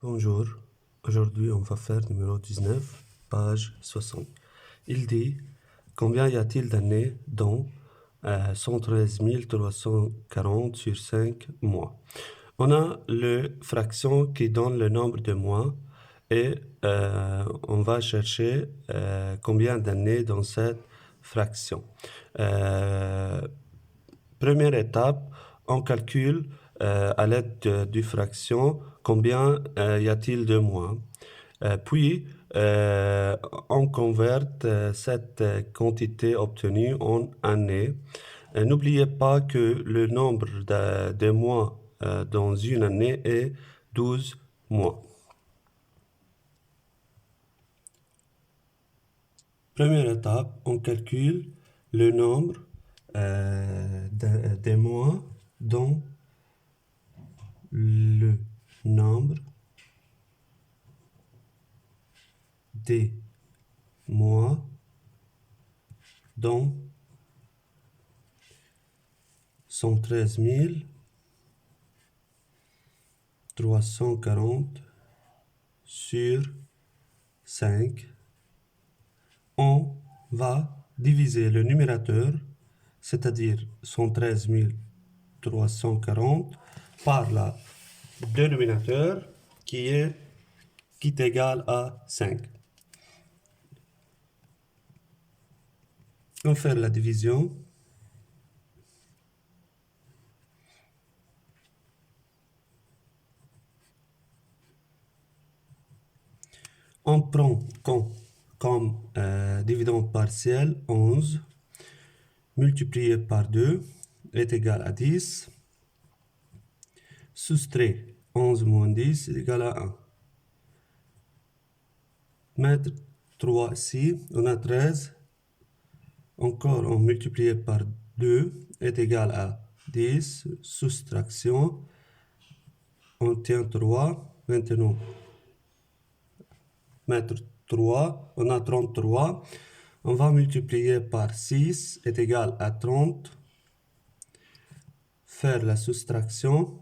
Bonjour, aujourd'hui on va faire numéro 19, page 60. Il dit, combien y a-t-il d'années dans 113 340 sur 5 mois? On a le fraction qui donne le nombre de mois et on va chercher combien d'années dans cette fraction. Première étape, on calcule à l'aide du fraction combien y a-t-il de mois. Puis, on converte cette quantité obtenue en années. N'oubliez pas que le nombre de mois dans une année est 12 mois. Première étape, on calcule le nombre des mois dans le nombre des mois dans 113 340 sur 5. On va diviser le numérateur, c'est-à-dire 113 340, par le dénominateur qui est égal à 5. On fait la division. On prend comme dividende partiel 11 multiplié par 2 est égal à 10. Soustrait 11 moins 10 est égal à 1. Mettre 3 ici, on a 13. Encore on multiplie par 2 est égal à 10. Soustraction, on tient 3. Maintenant, mettre 3, on a 33. On va multiplier par 6 est égal à 30. Faire la soustraction.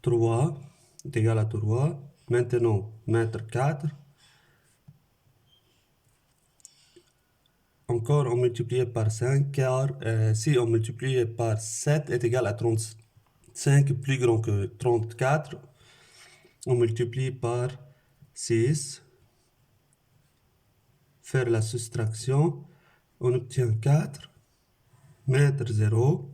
3 est égal à 3. Maintenant, mettre 4. Encore, on multiplie par 5, car si on multiplie par 7 est égal à 35, plus grand que 34. On multiplie par 6. Faire la soustraction. On obtient 4. Mettre 0.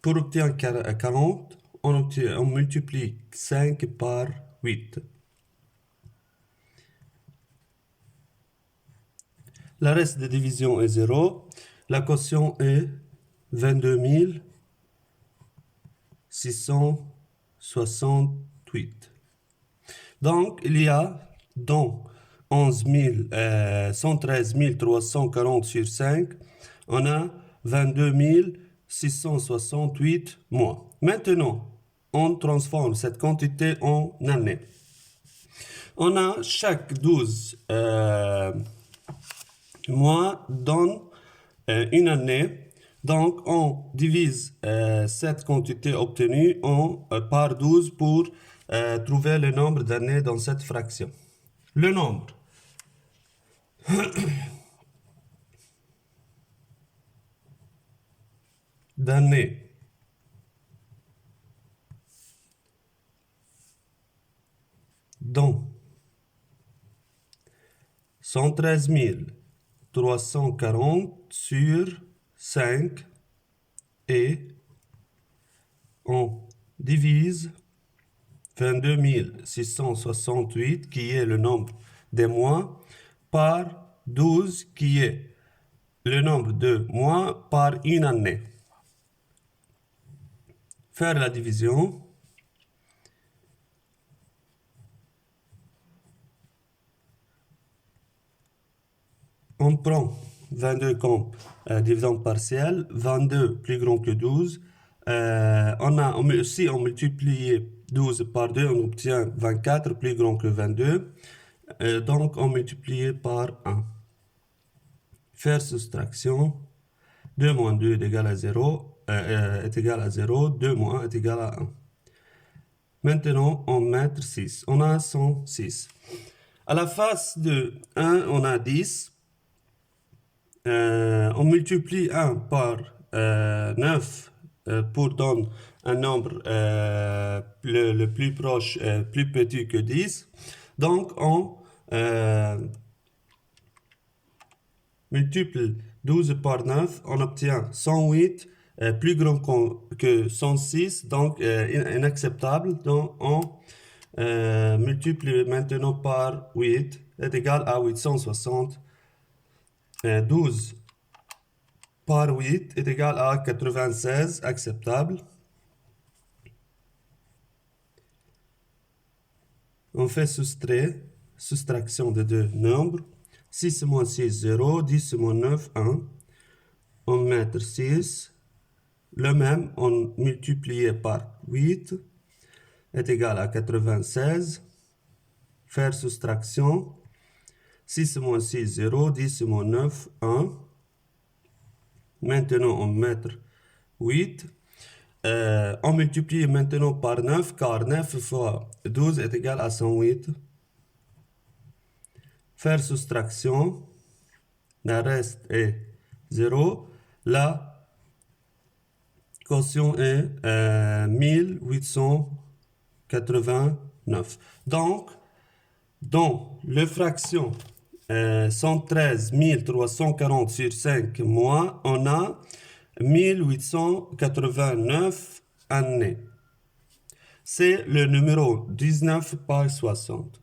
Pour obtenir 40, on multiplie 5 par 8. Le reste de division est 0. La quotient est 22 668. Donc, il y a dans 113 340 sur 5, on a 22 668 mois. Maintenant, on transforme cette quantité en années. On a chaque 12 mois donne une année. Donc, on divise cette quantité obtenue par 12 pour trouver le nombre d'années dans cette fraction. Le nombre d'années dans 113 340 sur 5 et on divise 22 668 qui est le nombre des mois par 12 qui est le nombre de mois par une année. Faire la division. On prend 22 comme dividende partielle, 22 plus grand que 12. Si on multiplie 12 par 2, on obtient 24 plus grand que 22. Donc on multiplie par 1. Faire soustraction. 2 moins 2 est égal à 0. est égal à 0, 2 moins 1 est égal à 1. Maintenant, on met 6. On a 106. À la face de 1, on a 10. On multiplie 1 par 9 pour donner un nombre le plus proche, plus petit que 10. Donc, on multiplie 12 par 9, on obtient 108, plus grand que 106, donc inacceptable. Donc, on multiplie maintenant par 8, est égal à 860. 12 par 8 est égal à 96, acceptable. On fait soustraction de deux nombres. 6 moins 6, 0. 10 moins 9, 1. On met 6. Le même, on multiplié par 8 est égal à 96. Faire soustraction. 6 moins 6, 0. 10 moins 9, 1. Maintenant, on met 8. On multiplie maintenant par 9, car 9 fois 12 est égal à 108. Faire soustraction. Le reste est 0. La quotient est 1889. Donc, dans la fraction 113 340 sur 5 mois, on a 1889 années. C'est le numéro 19 par 60.